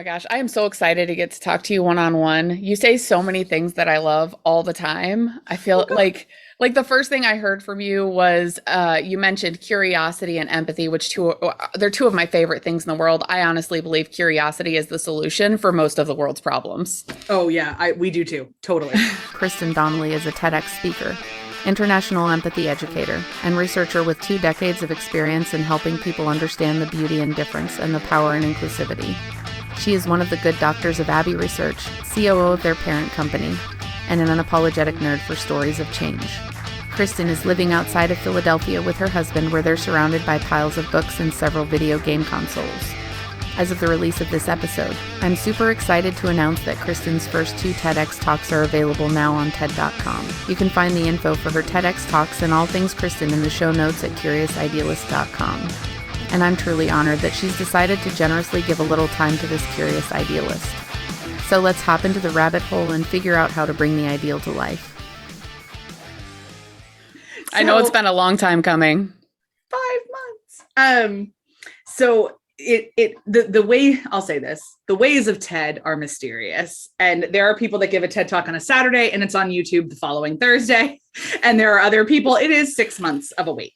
my gosh, I am so excited to get to talk to you one-on-one. You say so many things that I love all the time. I Oh, feel God. like the first thing I heard from you was you mentioned curiosity and empathy, which they're two of my favorite things in the world. I honestly believe curiosity is the solution for most of the world's problems. Oh, yeah, we do too. Totally. Kristen Donnelly is a TEDx speaker, international empathy educator, and researcher with 2 decades of experience in helping people understand the beauty and difference and the power in inclusivity. She is one of the good doctors of Abbey Research, COO of their parent company, and an unapologetic nerd for stories of change. Kristen is living outside of Philadelphia with her husband, where they're surrounded by piles of books and several video game consoles. As of the release of this episode, I'm super excited to announce that Kristen's first 2 TEDx talks are available now on TED.com. You can find the info for her TEDx talks and all things Kristen in the show notes at CuriousIdealist.com. And I'm truly honored that she's decided to generously give a little time to this curious idealist. So let's hop into the rabbit hole and figure out how to bring the ideal to life. I know it's been a long time coming. 5 months. So the way, I'll say this, the ways of TED are mysterious. And there are people that give a TED talk on a Saturday and it's on YouTube the following Thursday. And there are other people, it is 6 months of a wait.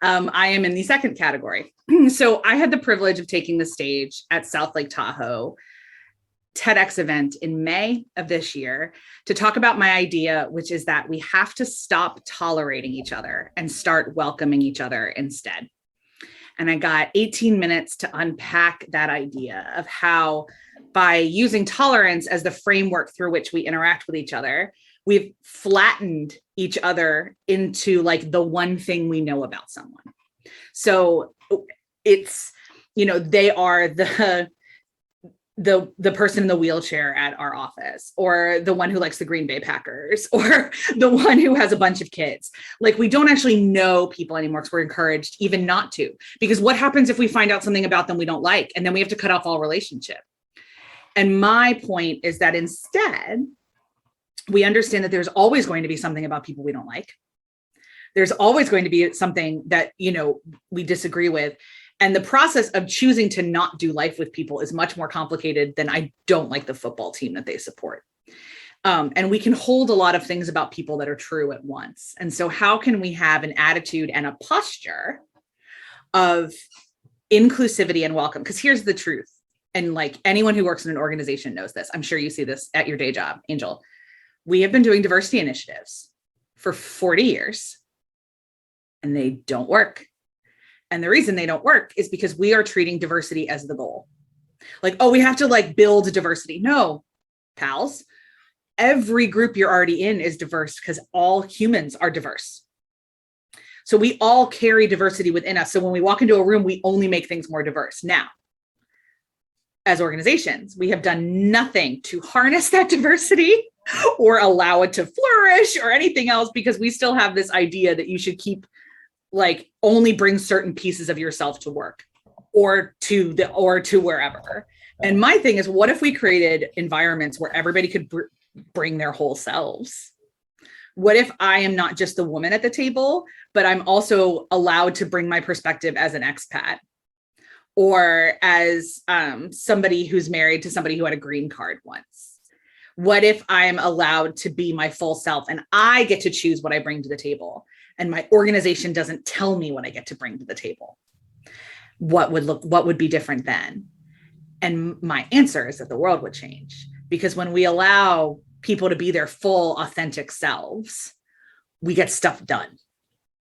I am in the second category. So I had the privilege of taking the stage at South Lake Tahoe TEDx event in May of this year to talk about my idea, which is that we have to stop tolerating each other and start welcoming each other instead. And I got 18 minutes to unpack that idea of how, by using tolerance as the framework through which we interact with each other, we've flattened each other into like the one thing we know about someone. So it's, they are the person in the wheelchair at our office, or the one who likes the Green Bay Packers, or the one who has a bunch of kids. Like, we don't actually know people anymore because we're encouraged even not to, because what happens if we find out something about them we don't like, and then we have to cut off all relationship? And my point is that instead, we understand that there's always going to be something about people we don't like. There's always going to be something that, we disagree with. And the process of choosing to not do life with people is much more complicated than I don't like the football team that they support. And we can hold a lot of things about people that are true at once. And so how can we have an attitude and a posture of inclusivity and welcome? Because here's the truth. And like anyone who works in an organization knows this. I'm sure you see this at your day job, Angel. We have been doing diversity initiatives for 40 years and they don't work. And the reason they don't work is because we are treating diversity as the goal. Like, oh, we have to like build diversity. No, pals, every group you're already in is diverse because all humans are diverse. So we all carry diversity within us. So when we walk into a room, we only make things more diverse. Now, as organizations, we have done nothing to harness that diversity or allow it to flourish or anything else, because we still have this idea that you should keep like only bring certain pieces of yourself to work or to wherever. And my thing is, what if we created environments where everybody could bring their whole selves? What if I am not just the woman at the table, but I'm also allowed to bring my perspective as an expat, or as somebody who's married to somebody who had a green card once? What if I'm allowed to be my full self and I get to choose what I bring to the table, and my organization doesn't tell me what I get to bring to the table? What would be different then? And my answer is that the world would change, because when we allow people to be their full, authentic selves, we get stuff done.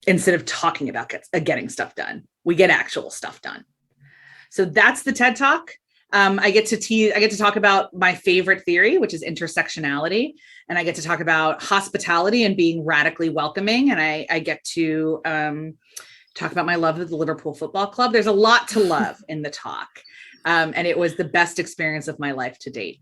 Instead of talking about getting stuff done, we get actual stuff done. So that's the TED Talk. I get to talk about my favorite theory, which is intersectionality. And I get to talk about hospitality and being radically welcoming. And I get to talk about my love of the Liverpool Football Club. There's a lot to love in the talk. And it was the best experience of my life to date.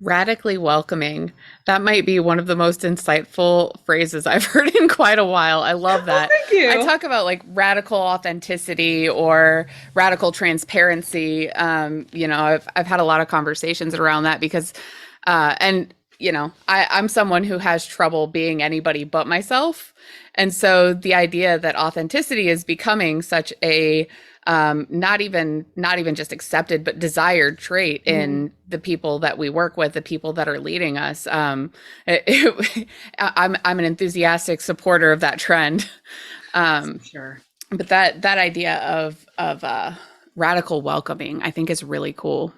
Radically welcoming. That might be one of the most insightful phrases I've heard in quite a while. I love that. Oh, thank you. I talk about like radical authenticity or radical transparency. I've had a lot of conversations around that because, and I'm someone who has trouble being anybody but myself. And so the idea that authenticity is becoming such a not even just accepted, but desired trait in the people that we work with, the people that are leading us. I'm an enthusiastic supporter of that trend. Sure. But that idea of radical welcoming, I think, is really cool.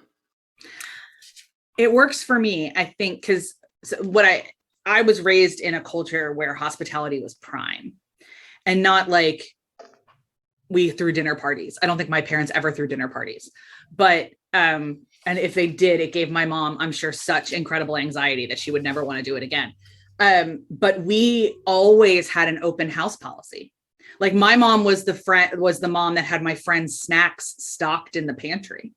It works for me, I think, because I was raised in a culture where hospitality was prime, and not like we threw dinner parties. I don't think my parents ever threw dinner parties, but and if they did, it gave my mom, I'm sure, such incredible anxiety that she would never want to do it again. But we always had an open house policy. Like my mom was the mom that had my friends' snacks stocked in the pantry,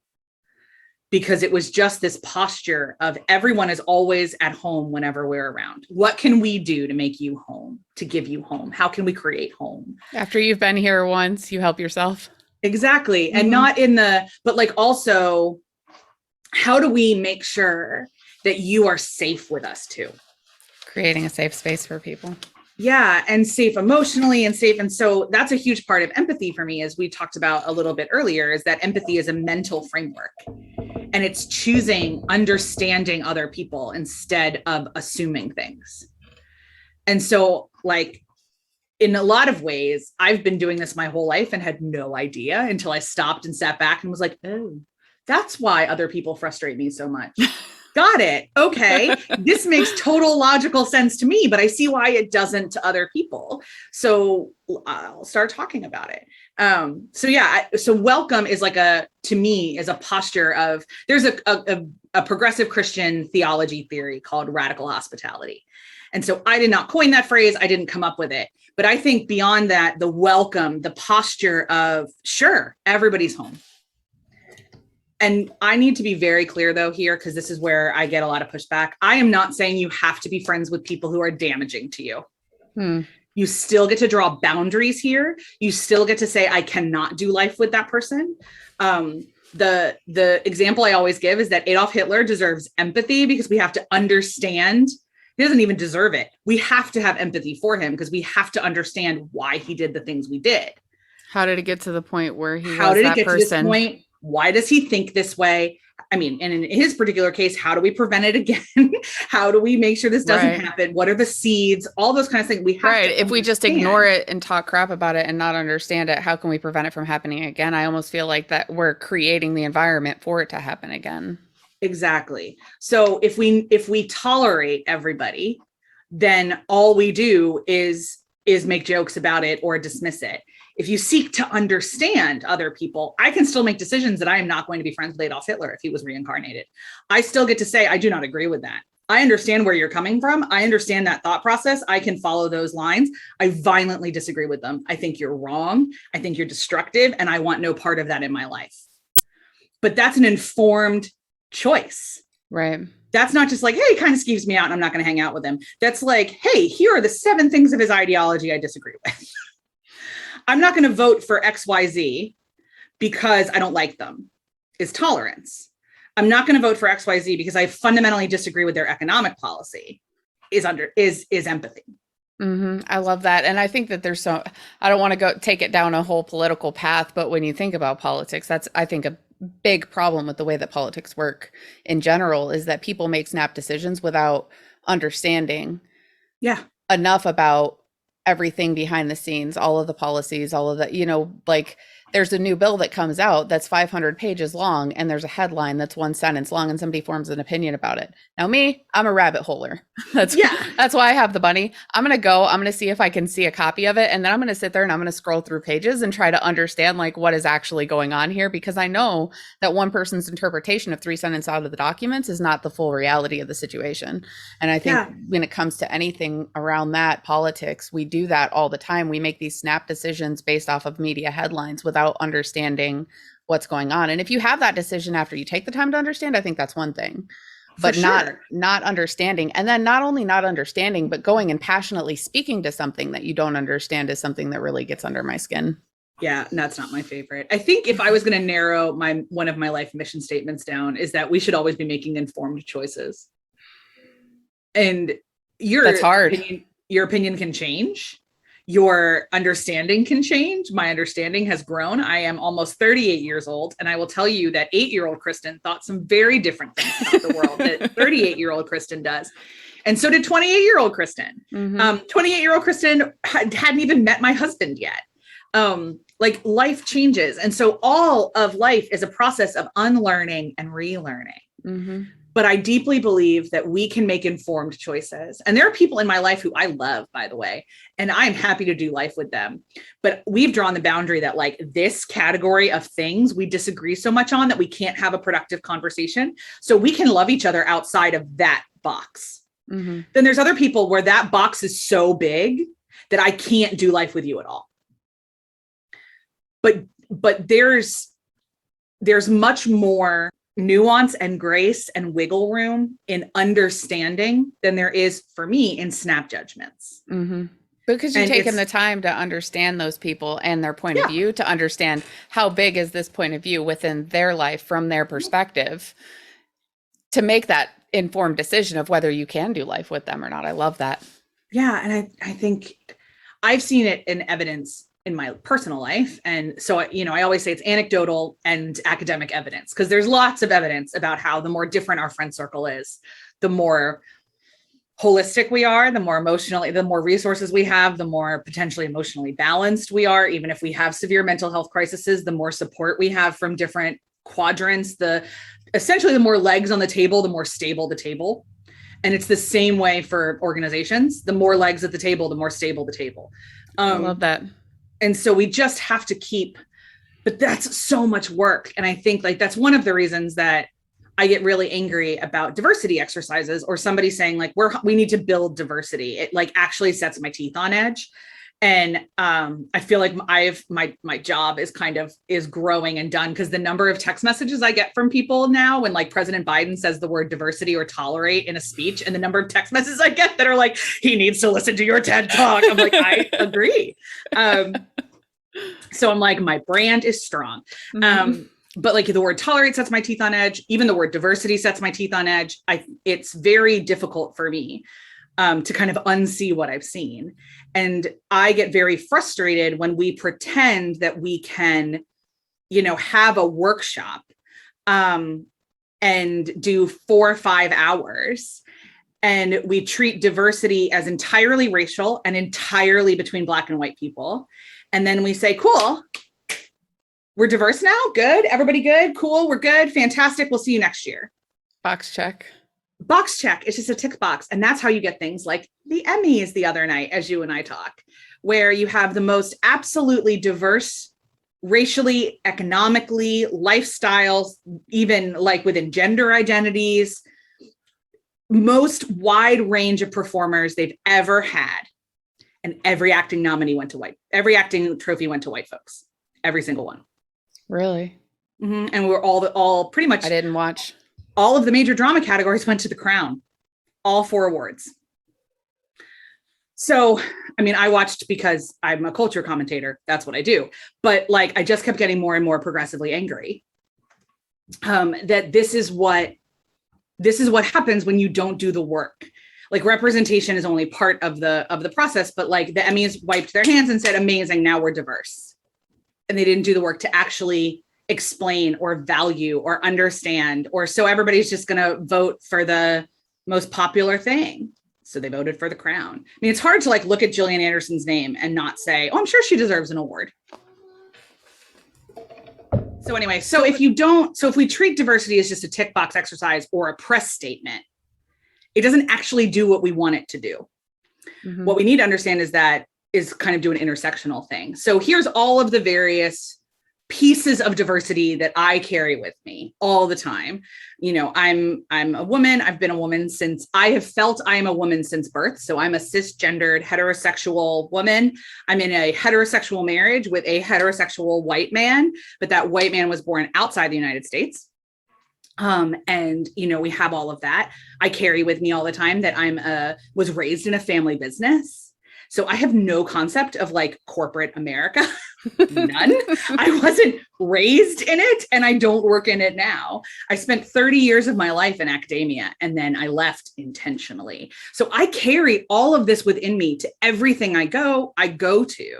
because it was just this posture of everyone is always at home whenever we're around. What can we do to make you home, to give you home? How can we create home? After you've been here once, you help yourself. Exactly. And not but like also, how do we make sure that you are safe with us too? Creating a safe space for people. Yeah. And safe emotionally and safe. And so that's a huge part of empathy for me, as we talked about a little bit earlier, is that empathy is a mental framework, and it's choosing understanding other people instead of assuming things. And so like in a lot of ways, I've been doing this my whole life and had no idea until I stopped and sat back and was like, oh, that's why other people frustrate me so much. Got it. Okay. This makes total logical sense to me, but I see why it doesn't to other people. So I'll start talking about it. So welcome is to me is a posture of, there's a progressive Christian theology theory called radical hospitality. And so I did not coin that phrase. I didn't come up with it, but I think beyond that, the welcome, the posture of, sure, everybody's home. And I need to be very clear though here, because this is where I get a lot of pushback. I am not saying you have to be friends with people who are damaging to you. You still get to draw boundaries here. You still get to say, I cannot do life with that person. The example I always give is that Adolf Hitler deserves empathy, because we have to understand. He doesn't even deserve it. We have to have empathy for him, because we have to understand why he did the things we did. How did it get to the point where he How was did that it get person? to this point? Why does he think this way? I mean, and in his particular case, how do we prevent it again? How do we make sure this doesn't happen? What are the seeds? All those kind of things. We have to if we just ignore it and talk crap about it and not understand it, how can we prevent it from happening again? I almost feel like that we're creating the environment for it to happen again. Exactly. So if we tolerate everybody, then all we do is make jokes about it or dismiss it. If you seek to understand other people, I can still make decisions that I am not going to be friends with Adolf Hitler if he was reincarnated. I still get to say, I do not agree with that. I understand where you're coming from. I understand that thought process. I can follow those lines. I violently disagree with them. I think you're wrong. I think you're destructive, and I want no part of that in my life. But that's an informed choice. Right. That's not just like, hey, he kind of skeeves me out and I'm not going to hang out with him. That's like, hey, here are the 7 things of his ideology I disagree with. I'm not going to vote for XYZ because I don't like them, is tolerance. I'm not going to vote for XYZ because I fundamentally disagree with their economic policy, is empathy. I love that. And I think that I don't want to take it down a whole political path, but when you think about politics, that's, I think, a big problem with the way that politics work in general, is that people make snap decisions without understanding enough about everything behind the scenes, all of the policies, all of that, like there's a new bill that comes out that's 500 pages long, and there's a headline that's 1 sentence long, and somebody forms an opinion about it. Now I'm a rabbit holer. That's why I have the bunny. I'm going to see if I can see a copy of it. And then I'm going to sit there and I'm going to scroll through pages and try to understand like what is actually going on here, because I know that one person's interpretation of 3 sentences out of the documents is not the full reality of the situation. And I think when it comes to anything around that, politics, we do that all the time. We make these snap decisions based off of media headlines without understanding what's going on. And if you have that decision after you take the time to understand, I think that's one thing. But not understanding. And then not only not understanding, but going and passionately speaking to something that you don't understand is something that really gets under my skin. Yeah, that's not my favorite. I think if I was going to narrow one of my life mission statements down, is that we should always be making informed choices. And That's hard. Your opinion can change. Your understanding can change. My understanding has grown. I am almost 38 years old. And I will tell you that 8-year-old Kristen thought some very different things about the world that 38-year-old Kristen does. And so did 28-year-old Kristen. 28-year-old Kristen hadn't even met my husband yet. Like life changes. And so all of life is a process of unlearning and relearning. But I deeply believe that we can make informed choices. And there are people in my life who I love, by the way, and I'm happy to do life with them. But we've drawn the boundary that like this category of things we disagree so much on that we can't have a productive conversation. So we can love each other outside of that box. Then there's other people where that box is so big that I can't do life with you at all. But there's much more nuance and grace and wiggle room in understanding than there is for me in snap judgments. Because you've taken the time to understand those people and their point of view, to understand how big is this point of view within their life from their perspective, to make that informed decision of whether you can do life with them or not. I love that. Yeah. And I think I've seen it in evidence in my personal life. And so, I always say it's anecdotal and academic evidence, because there's lots of evidence about how the more different our friend circle is, the more holistic we are, the more resources we have, the more potentially emotionally balanced we are. Even if we have severe mental health crises, the more support we have from different quadrants, essentially the more legs on the table, the more stable the table. And it's the same way for organizations. The more legs at the table, the more stable the table. I love that. And so we just have to but that's so much work. And I think like that's one of the reasons that I get really angry about diversity exercises, or somebody saying like, we need to build diversity. It like actually sets my teeth on edge. And I feel like my job is growing and done, because the number of text messages I get from people now when like President Biden says the word diversity or tolerate in a speech, and the number of text messages I get that are like, he needs to listen to your TED Talk. I'm like, I agree. So I'm like, my brand is strong. But like the word tolerate sets my teeth on edge. Even the word diversity sets my teeth on edge. It's very difficult for me to kind of unsee what I've seen. And I get very frustrated when we pretend that we can, have a workshop and do 4 or 5 hours, and we treat diversity as entirely racial and entirely between Black and white people. And then we say, cool, we're diverse now. Good. Everybody good. Cool. We're good. Fantastic. We'll see you next year. Box check. It's just a tick box. And that's how you get things like the Emmys the other night, as you and I talk, where you have the most absolutely diverse, racially, economically, lifestyles, even like within gender identities, most wide range of performers they've ever had. And every acting trophy went to white folks, every single one. Really? And we're all pretty much. I didn't watch. All of the major drama categories went to The Crown, all 4 awards. So, I mean, I watched because I'm a culture commentator. That's what I do. But like, I just kept getting more and more progressively angry that this is what happens when you don't do the work. Like representation is only part of the process, but like the Emmys wiped their hands and said, amazing, now we're diverse. And they didn't do the work to actually explain or value or understand, or so everybody's just going to vote for the most popular thing. So they voted for The Crown. I mean, it's hard to like look at Gillian Anderson's name and not say, oh, I'm sure she deserves an award. So anyway, if we treat diversity as just a tick box exercise or a press statement, it doesn't actually do what we want it to do. What we need to understand is that is kind of do an intersectional thing. So here's all of the various pieces of diversity that I carry with me all the time. I'm a woman. I've been a woman since I have felt I am a woman since birth. So I'm a cisgendered heterosexual woman. I'm in a heterosexual marriage with a heterosexual white man, but that white man was born outside the United States. And we have all of that. I carry with me all the time that was raised in a family business. So I have no concept of like corporate America. None. I wasn't raised in it and I don't work in it now. I spent 30 years of my life in academia and then I left intentionally. So I carry all of this within me to everything I go to.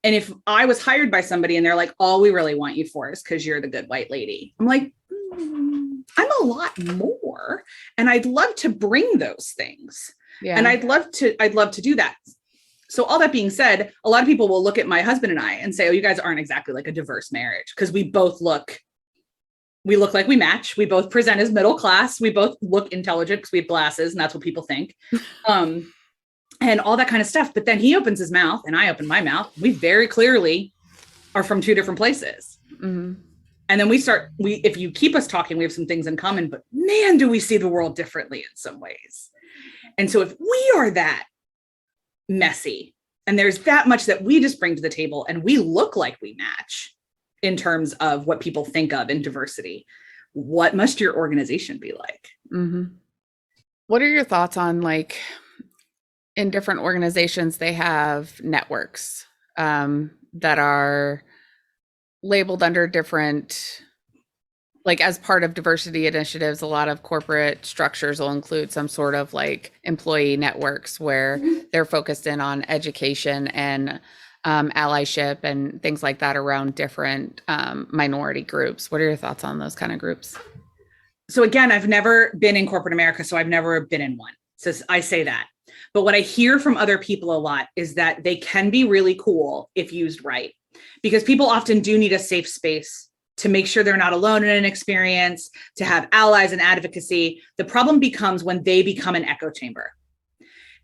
And if I was hired by somebody and they're like, all we really want you for is because you're the good white lady, I'm like, I'm a lot more. And I'd love to bring those things. Yeah. And I'd love to do that. So all that being said, a lot of people will look at my husband and I and say, oh, you guys aren't exactly like a diverse marriage, because we look like we match. We both present as middle class. We both look intelligent because we have glasses and that's what people think. And all that kind of stuff. But then he opens his mouth and I open my mouth. We very clearly are from two different places. Mm-hmm. And then if you keep us talking, we have some things in common, but man, do we see the world differently in some ways. And so if we are that messy and there's that much that we just bring to the table and we look like we match in terms of what people think of in diversity, what must your organization be like? Mm-hmm. What are your thoughts on, like, in different organizations, they have networks that are labeled under different, like, as part of diversity initiatives, a lot of corporate structures will include some sort of like employee networks where they're focused in on education and allyship and things like that around different minority groups. What are your thoughts on those kind of groups? So again, I've never been in corporate America, so I've never been in one. So I say that. But what I hear from other people a lot is that they can be really cool if used right, because people often do need a safe space to make sure they're not alone in an experience, to have allies and advocacy. The problem becomes when they become an echo chamber.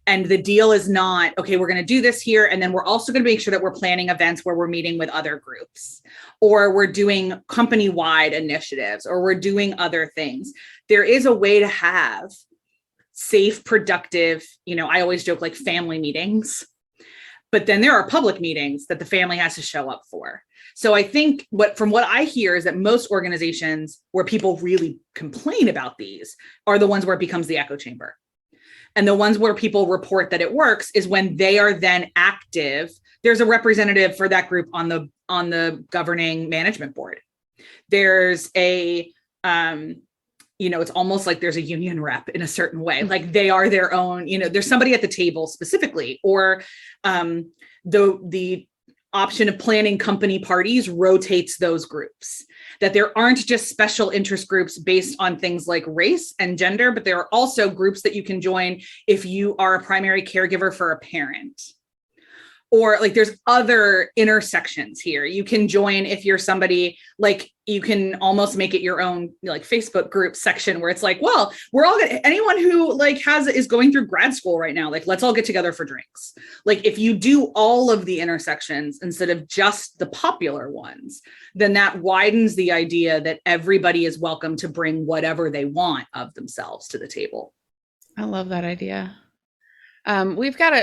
And the deal is not, okay, we're going to do this here. And then we're also going to make sure that we're planning events where we're meeting with other groups, or we're doing company-wide initiatives, or we're doing other things. There is a way to have safe, productive, I always joke, like, family meetings, but then there are public meetings that the family has to show up for. So I think from what I hear is that most organizations where people really complain about these are the ones where it becomes the echo chamber. And the ones where people report that it works is when they are then active. There's a representative for that group on the governing management board. There's a, it's almost like there's a union rep in a certain way, like they are their own, there's somebody at the table specifically, or the option of planning company parties rotates those groups, that there aren't just special interest groups based on things like race and gender, but there are also groups that you can join if you are a primary caregiver for a parent. Or like there's other intersections here. You can join if you're somebody, like, you can almost make it your own like Facebook group section where it's like, well, we're all anyone who like is going through grad school right now, like, let's all get together for drinks. Like, if you do all of the intersections instead of just the popular ones, then that widens the idea that everybody is welcome to bring whatever they want of themselves to the table. I love that idea. We've got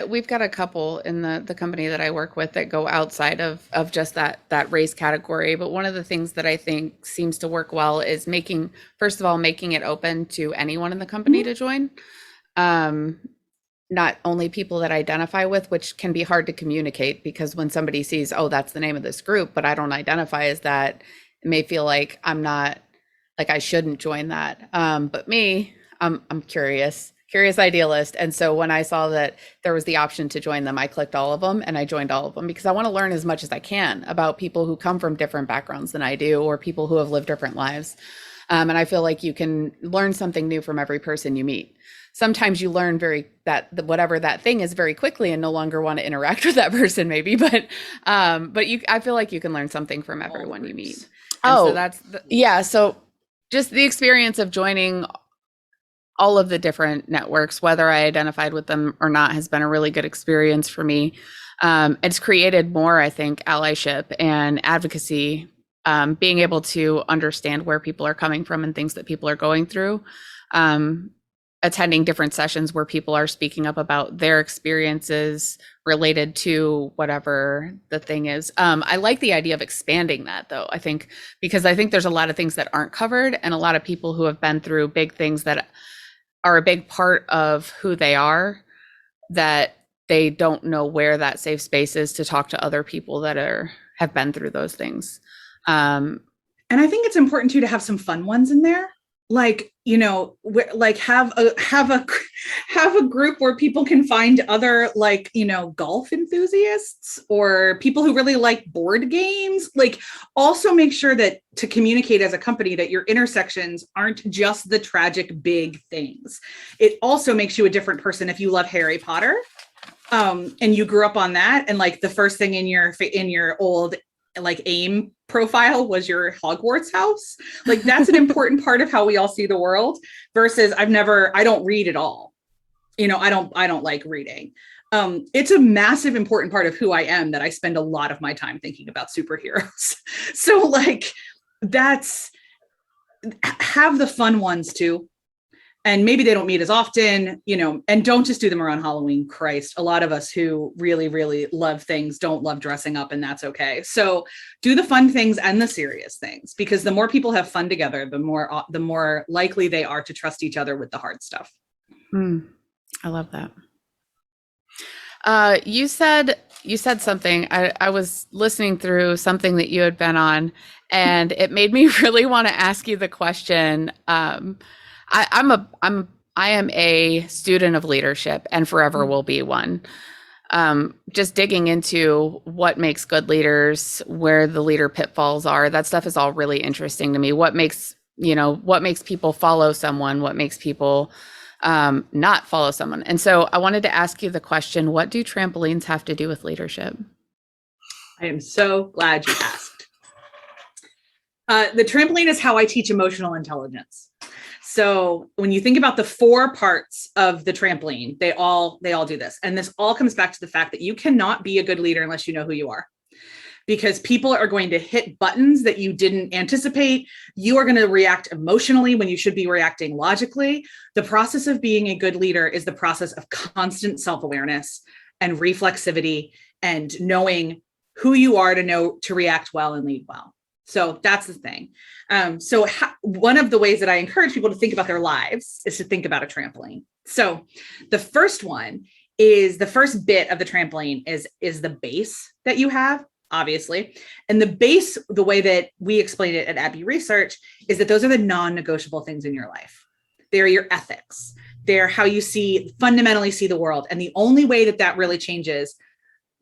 a couple in the company that I work with that go outside of just that race category. But one of the things that I think seems to work well is making it open to anyone in the company to join. Not only people that identify with, which can be hard to communicate, because when somebody sees, oh, that's the name of this group, but I don't identify as that, it may feel like I'm not, like I shouldn't join that. But me, I'm curious idealist. And so when I saw that there was the option to join them, I clicked all of them and I joined all of them, because I want to learn as much as I can about people who come from different backgrounds than I do, or people who have lived different lives. And I feel like you can learn something new from every person you meet. Sometimes you learn whatever that thing is very quickly and no longer want to interact with that person maybe, but I feel like you can learn something from everyone you meet. And so just the experience of joining all of the different networks, whether I identified with them or not, has been a really good experience for me. It's created more, I think, allyship and advocacy, being able to understand where people are coming from and things that people are going through, attending different sessions where people are speaking up about their experiences related to whatever the thing is. I like the idea of expanding that, though, because I think there's a lot of things that aren't covered, and a lot of people who have been through big things that are a big part of who they are that they don't know where that safe space is to talk to other people that have been through those things. And I think it's important too to have some fun ones in there. Like, you know, like have a group where people can find other, like, you know, golf enthusiasts or people who really like board games. Like, also make sure that to communicate as a company that your intersections aren't just the tragic big things. It also makes you a different person if you love Harry Potter, and you grew up on that, and like the first thing in your old like AIM profile was your Hogwarts house. Like, that's an important part of how we all see the world, versus I don't read at all. You know, I don't like reading. It's a massive important part of who I am that I spend a lot of my time thinking about superheroes. So like, have the fun ones too. And maybe they don't meet as often, you know, and don't just do them around Halloween. Christ, a lot of us who really, really love things don't love dressing up, and that's okay. So do the fun things and the serious things, because the more people have fun together, the more likely they are to trust each other with the hard stuff. I love that. You said something. I was listening through something that you had been on, and it made me really want to ask you the question. I am a student of leadership and forever will be one. Just digging into what makes good leaders, where the leader pitfalls are, that stuff is all really interesting to me. What makes people follow someone, what makes people not follow someone. And so I wanted to ask you the question, what do trampolines have to do with leadership? I am so glad you asked. The trampoline is how I teach emotional intelligence. So when you think about the 4 parts of the trampoline, they all do this. And this all comes back to the fact that you cannot be a good leader unless you know who you are, because people are going to hit buttons that you didn't anticipate. You are going to react emotionally when you should be reacting logically. The process of being a good leader is the process of constant self-awareness and reflexivity and knowing who you are to know to react well and lead well. So that's the thing. One of the ways that I encourage people to think about their lives is to think about a trampoline. So the first one is, the first bit of the trampoline is the base that you have, obviously. And the base, the way that we explain it at Abbey Research, is that those are the non-negotiable things in your life. They're your ethics. They're how you fundamentally see the world. And the only way that really changes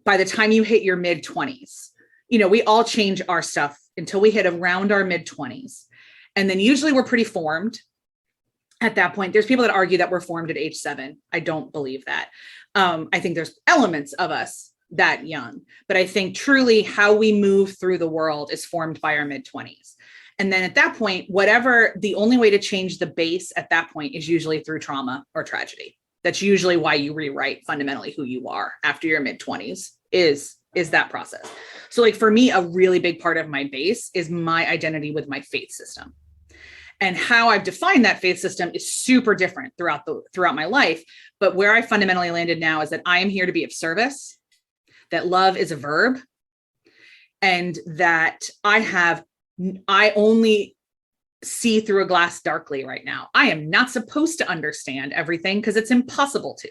by the time you hit your mid-20s. You know, we all change our stuff until we hit around our mid-20s. And then usually we're pretty formed at that point. There's people that argue that we're formed at age 7. I don't believe that. I think there's elements of us that young, but I think truly how we move through the world is formed by our mid-20s. And then at that point, the only way to change the base at that point is usually through trauma or tragedy. That's usually why you rewrite fundamentally who you are after your mid-20s is that process. So like for me, a really big part of my base is my identity with my faith system. And how I've defined that faith system is super different throughout my life. But where I fundamentally landed now is that I am here to be of service, that love is a verb, and that I only see through a glass darkly right now. I am not supposed to understand everything because it's impossible to.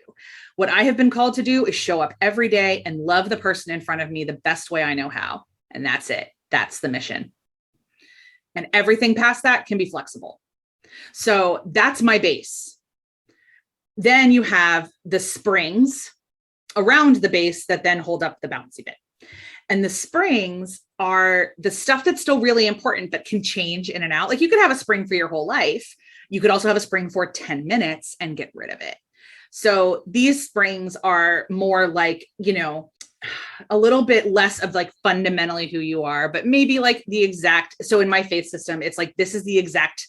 What I have been called to do is show up every day and love the person in front of me the best way I know how. And that's it. That's the mission. And everything past that can be flexible. So that's my base. Then you have the springs around the base that then hold up the bouncy bit. And the springs are the stuff that's still really important but can change in and out. Like you could have a spring for your whole life. You could also have a spring for 10 minutes and get rid of it. So these springs are more like, you know, a little bit less of like fundamentally who you are, but maybe like so in my faith system, it's like, this is the exact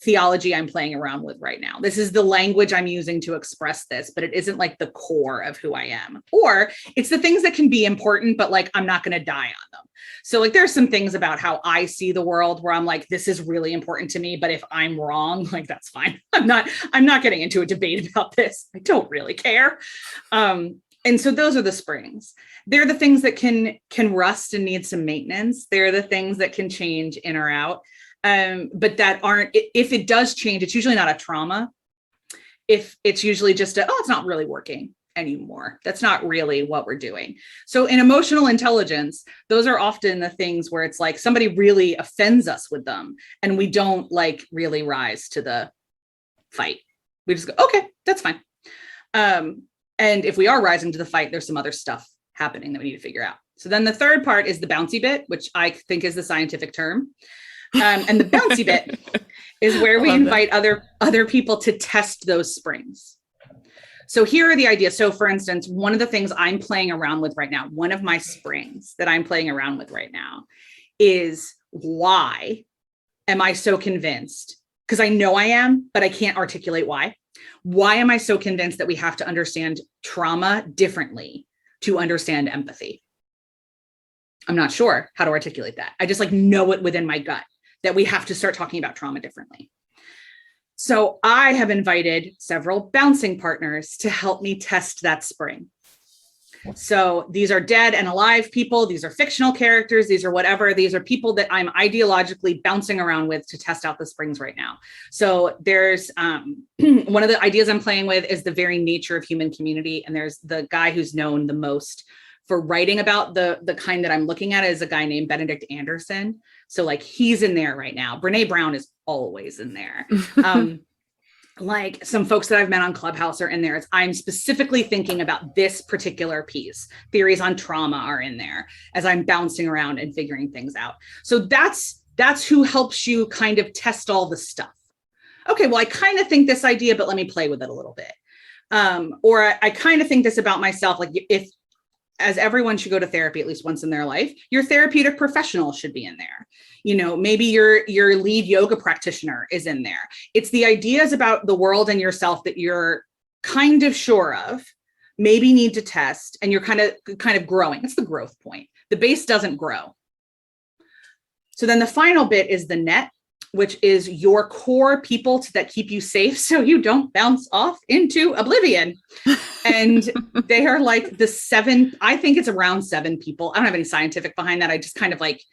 theology I'm playing around with right now. This is the language I'm using to express this, but it isn't like the core of who I am. Or it's the things that can be important, but like, I'm not going to die on them. So like, there's some things about how I see the world where I'm like, this is really important to me, but if I'm wrong, like, that's fine. I'm not getting into a debate about this. I don't really care. And so those are the springs. They're the things that can rust and need some maintenance. They're the things that can change in or out. But that aren't, if it does change, it's usually not a trauma. If it's usually just it's not really working. anymore. That's not really what we're doing. So in emotional intelligence, those are often the things where it's like somebody really offends us with them and we don't like really rise to the fight. We just go, okay, that's fine. And if we are rising to the fight, there's some other stuff happening that we need to figure out. So then the third part is the bouncy bit, which I think is the scientific term. And the bouncy bit is where we invite other people to test those springs. So here are the ideas. So for instance, one of the things I'm playing around with right now, one of my springs that I'm playing around with right now is, why am I so convinced? Because I know I am, but I can't articulate why. Why am I so convinced that we have to understand trauma differently to understand empathy? I'm not sure how to articulate that. I just like know it within my gut that we have to start talking about trauma differently. So I have invited several bouncing partners to help me test that spring. So these are dead and alive people. These are fictional characters. These are whatever. These are people that I'm ideologically bouncing around with to test out the springs right now. So there's one of the ideas I'm playing with is the very nature of human community. And there's the guy who's known the most for writing about the kind that I'm looking at is a guy named Benedict Anderson. So like he's in there right now. Brene Brown is always in there. Like some folks that I've met on Clubhouse are in there. I'm specifically thinking about this particular piece. Theories on trauma are in there as I'm bouncing around and figuring things out. So that's who helps you kind of test all the stuff. Okay, well, I kind of think this idea, but let me play with it a little bit. Or I kind of think this about myself. Like if, as everyone should go to therapy at least once in their life, your therapeutic professional should be in there. You know, maybe your lead yoga practitioner is in there. It's the ideas about the world and yourself that you're kind of sure of, maybe need to test, and you're kind of growing. It's the growth point. The base doesn't grow. So then the final bit is the net, which is your core people that keep you safe so you don't bounce off into oblivion. And they are like the 7, I think it's around 7 people. I don't have any scientific behind that. I just kind of like,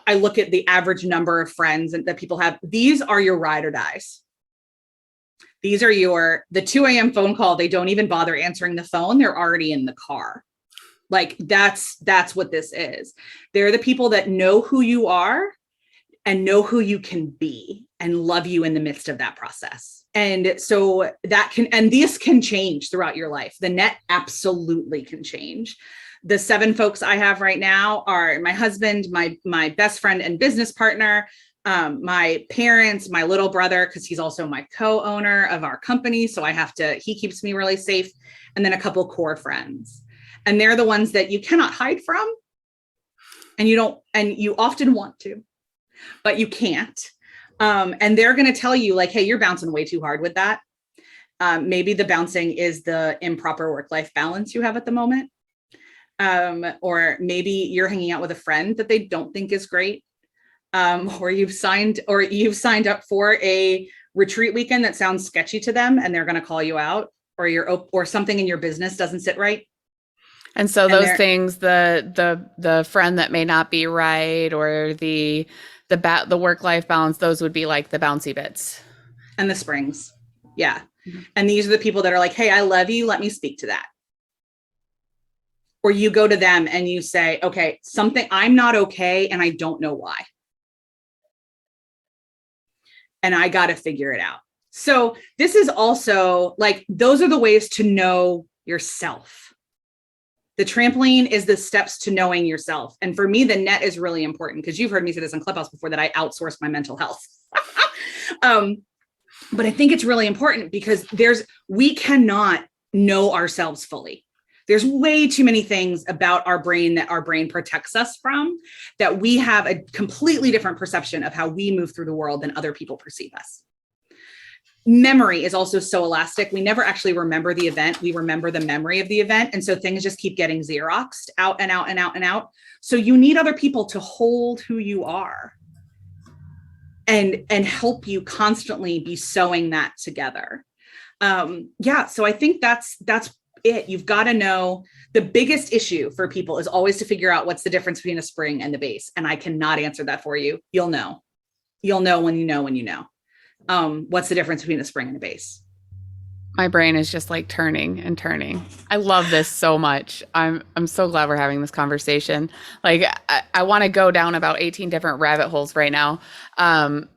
I look at the average number of friends that people have. These are your ride or dies. These are the 2 a.m. phone call. They don't even bother answering the phone. They're already in the car. Like that's what this is. They're the people that know who you are and know who you can be and love you in the midst of that process. And so this can change throughout your life. The net absolutely can change. The 7 folks I have right now are my husband, my best friend and business partner, my parents, my little brother, because he's also my co-owner of our company. So he keeps me really safe. And then a couple core friends. And they're the ones that you cannot hide from. And you often want to, but you can't. And they're going to tell you like, hey, you're bouncing way too hard with that. Maybe the bouncing is the improper work-life balance you have at the moment. Or maybe you're hanging out with a friend that they don't think is great. Or you've signed up for a retreat weekend that sounds sketchy to them and they're going to call you out, or something in your business doesn't sit right. And so those things, the friend that may not be right, or the work-life balance, those would be like the bouncy bits. And the springs. Yeah. Mm-hmm. And these are the people that are like, hey, I love you. Let me speak to that. Or you go to them and you say, okay, I'm not okay. And I don't know why. And I got to figure it out. So this is also like, those are the ways to know yourself. The trampoline is the steps to knowing yourself. And for me, the net is really important because you've heard me say this on Clubhouse before, that I outsource my mental health. But I think it's really important because we cannot know ourselves fully. There's way too many things about our brain that our brain protects us from, that we have a completely different perception of how we move through the world than other people perceive us. Memory is also so elastic. We never actually remember the event. We remember the memory of the event. And so things just keep getting Xeroxed out and out and out and out. So you need other people to hold who you are and help you constantly be sewing that together. So I think that's it. You've got to know. The biggest issue for people is always to figure out what's the difference between a spring and the base. And I cannot answer that for you. You'll know when you know. What's the difference between a spring and a base? My brain is just like turning and turning. I love this so much. I'm so glad we're having this conversation. Like I want to go down about 18 different rabbit holes right now. And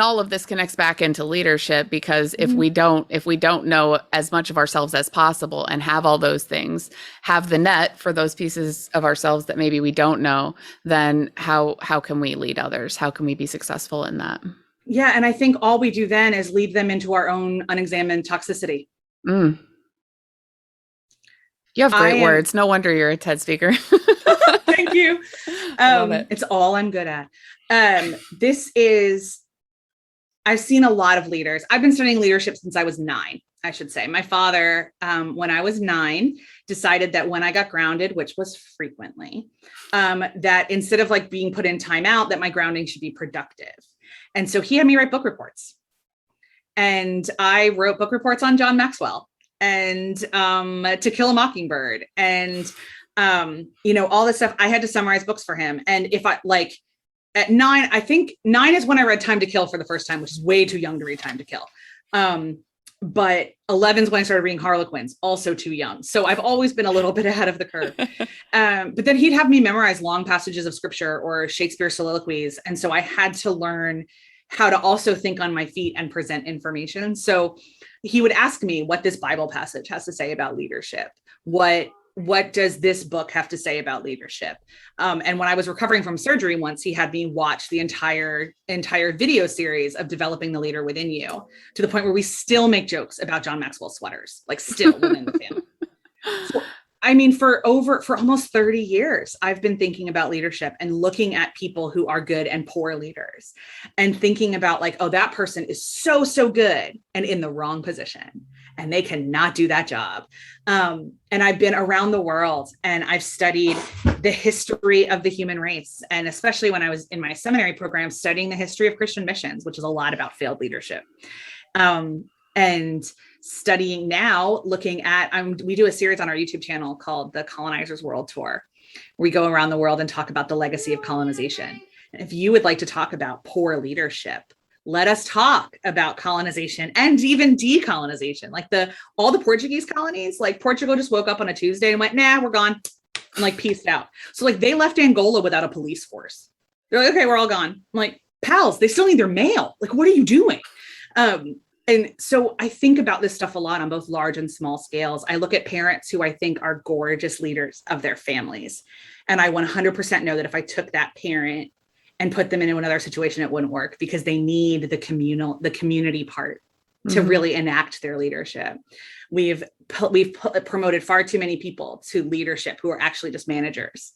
all of this connects back into leadership, because if we don't know as much of ourselves as possible and have all those things, have the net for those pieces of ourselves that maybe we don't know, then how can we lead others? How can we be successful in that? Yeah. And I think all we do then is lead them into our own unexamined toxicity. You have great words. No wonder you're a TED speaker. Thank you. Love it. It's all I'm good at. I've seen a lot of leaders. I've been studying leadership since I was 9, I should say. My father, when I was 9, decided that when I got grounded, which was frequently, that instead of like being put in timeout, that my grounding should be productive. And so he had me write book reports. And I wrote book reports on John Maxwell and To Kill a Mockingbird and, all this stuff. I had to summarize books for him. And if I like at 9, I think 9 is when I read Time to Kill for the first time, which is way too young to read Time to Kill. But 11 is when I started reading Harlequins, also too young. So I've always been a little bit ahead of the curve. But then he'd have me memorize long passages of scripture or Shakespeare soliloquies. And so I had to learn how to also think on my feet and present information. So he would ask me what this Bible passage has to say about leadership. What does this book have to say about leadership? And when I was recovering from surgery once, he had me watch the entire video series of Developing the Leader Within You, to the point where we still make jokes about John Maxwell sweaters, like still within the family. So, I mean, for almost 30 years, I've been thinking about leadership and looking at people who are good and poor leaders and thinking about like, oh, that person is so good and in the wrong position and they cannot do that job. And I've been around the world and I've studied the history of the human race. And especially when I was in my seminary program, studying the history of Christian missions, which is a lot about failed leadership. And studying now, looking at, we do a series on our YouTube channel called the Colonizers World Tour. We go around the world and talk about the legacy of colonization. And if you would like to talk about poor leadership, let us talk about colonization and even decolonization. Like all the Portuguese colonies, like Portugal just woke up on a Tuesday and went, nah, we're gone, and like peaced out. So like they left Angola without a police force. They're like, okay, we're all gone. I'm like, pals, they still need their mail. Like, what are you doing? And so I think about this stuff a lot on both large and small scales. I look at parents who I think are gorgeous leaders of their families. And I 100% know that if I took that parent and put them into another situation, it wouldn't work, because they need the community part to really enact their leadership. We've promoted far too many people to leadership who are actually just managers.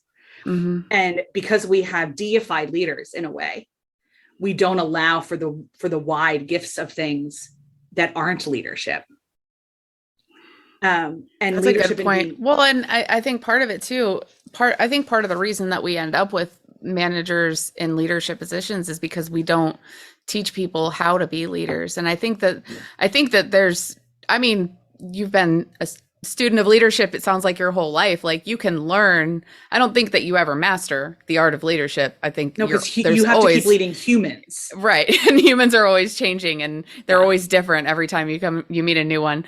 And because we have deified leaders in a way, we don't allow for the wide gifts of things that aren't leadership. And that's leadership a good point. Well, and I think part of it too, part of the reason that we end up with managers in leadership positions is because we don't teach people how to be leaders. And I think that there's, I mean, you've been a student of leadership, it sounds like your whole life. Like you can learn. I don't think that you ever master the art of leadership. I think no, because you have to keep leading humans, right? And humans are always changing, and they're always different every time you meet a new one.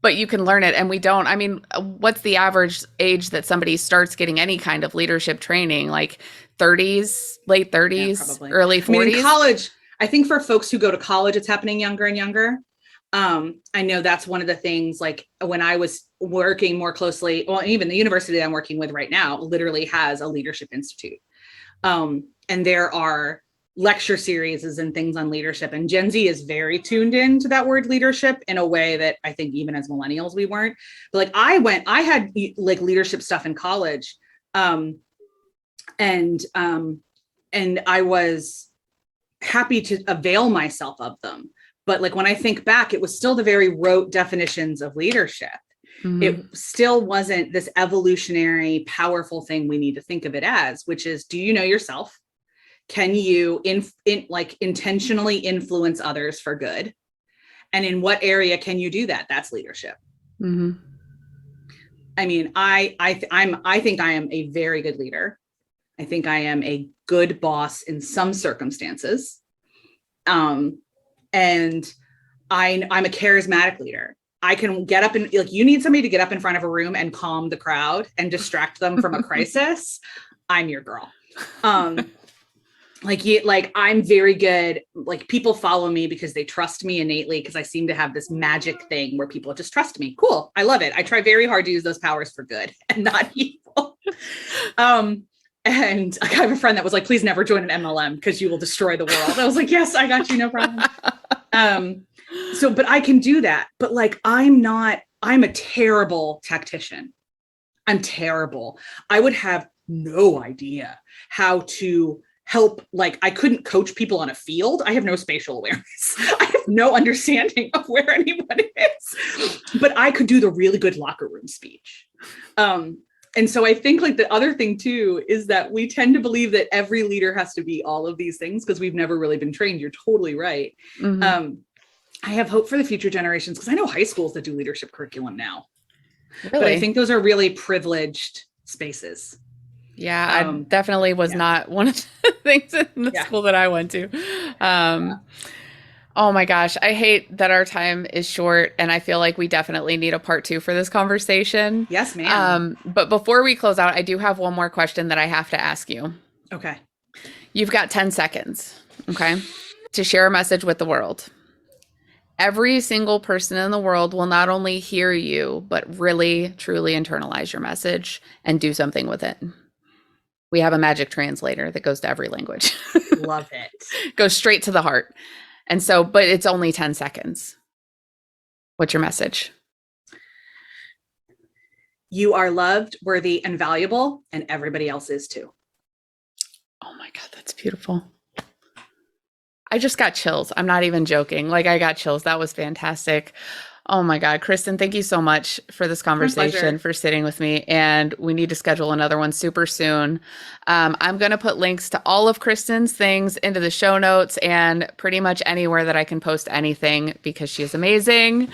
But you can learn it, and we don't. I mean, what's the average age that somebody starts getting any kind of leadership training? Like 30s, late 30s, early 40s. I mean, in college, I think for folks who go to college, it's happening younger and younger. I know that's one of the things, like when I was working more closely, well, even the university that I'm working with right now literally has a leadership institute. And there are lecture series and things on leadership, and Gen Z is very tuned into that word leadership in a way that I think even as millennials, we weren't. But like I had like leadership stuff in college. And I was happy to avail myself of them. But like when I think back, it was still the very rote definitions of leadership. It still wasn't this evolutionary, powerful thing we need to think of it as, which is, do you know yourself? Can you intentionally influence others for good? And in what area can you do that? That's leadership. I mean, I think I am a very good leader. I think I am a good boss in some circumstances. And I'm a charismatic leader. I can get up and like, you need somebody to get up in front of a room and calm the crowd and distract them from a crisis. I'm your girl. Like I'm very good. Like people follow me because they trust me innately because I seem to have this magic thing where people just trust me. Cool. I love it. I try very hard to use those powers for good and not evil. And I have a friend that was like, please never join an MLM because you will destroy the world. I was like, yes, I got you. No problem. But I can do that. But like, I'm a terrible tactician. I'm terrible. I would have no idea how to help. Like I couldn't coach people on a field. I have no spatial awareness. I have no understanding of where anyone is, but I could do the really good locker room speech. And so I think like the other thing too, is that we tend to believe that every leader has to be all of these things because we've never really been trained. You're totally right. Mm-hmm. I have hope for the future generations because I know high schools that do leadership curriculum now. Really? But I think those are really privileged spaces. Yeah, I definitely was not one of the things in the school that I went to. Oh my gosh, I hate that our time is short and I feel like we definitely need a part 2 for this conversation. Yes, ma'am. But before we close out, I do have one more question that I have to ask you. Okay. You've got 10 seconds, okay, to share a message with the world. Every single person in the world will not only hear you, but really, truly internalize your message and do something with it. We have a magic translator that goes to every language. Love it. Goes straight to the heart. And so, but it's only 10 seconds. What's your message? You are loved, worthy, and valuable, and everybody else is too. Oh my God, that's beautiful. I just got chills. I'm not even joking. Like I got chills. That was fantastic. Oh my God, Kristen, thank you so much for this conversation, for sitting with me. And we need to schedule another one super soon. I'm going to put links to all of Kristen's things into the show notes and pretty much anywhere that I can post anything because she is amazing.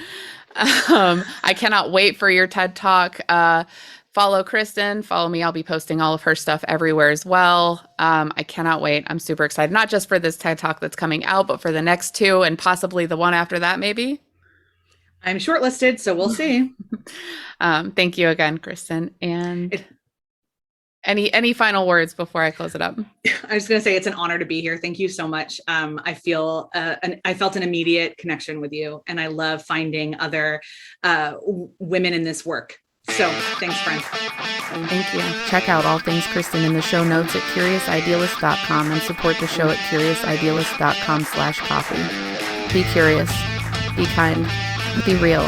I cannot wait for your TED Talk. Follow Kristen, follow me. I'll be posting all of her stuff everywhere as well. I cannot wait. I'm super excited, not just for this TED Talk that's coming out, but for the next 2 and possibly the one after that, maybe. I'm shortlisted, so we'll see. Thank you again, Kristen. And any final words before I close it up? I was going to say it's an honor to be here. Thank you so much. I felt an immediate connection with you, and I love finding other women in this work. So thanks, friend. Thank you. Check out all things Kristen in the show notes at CuriousIdealist.com and support the show at CuriousIdealist.com/coffee. Be curious, be kind, be real.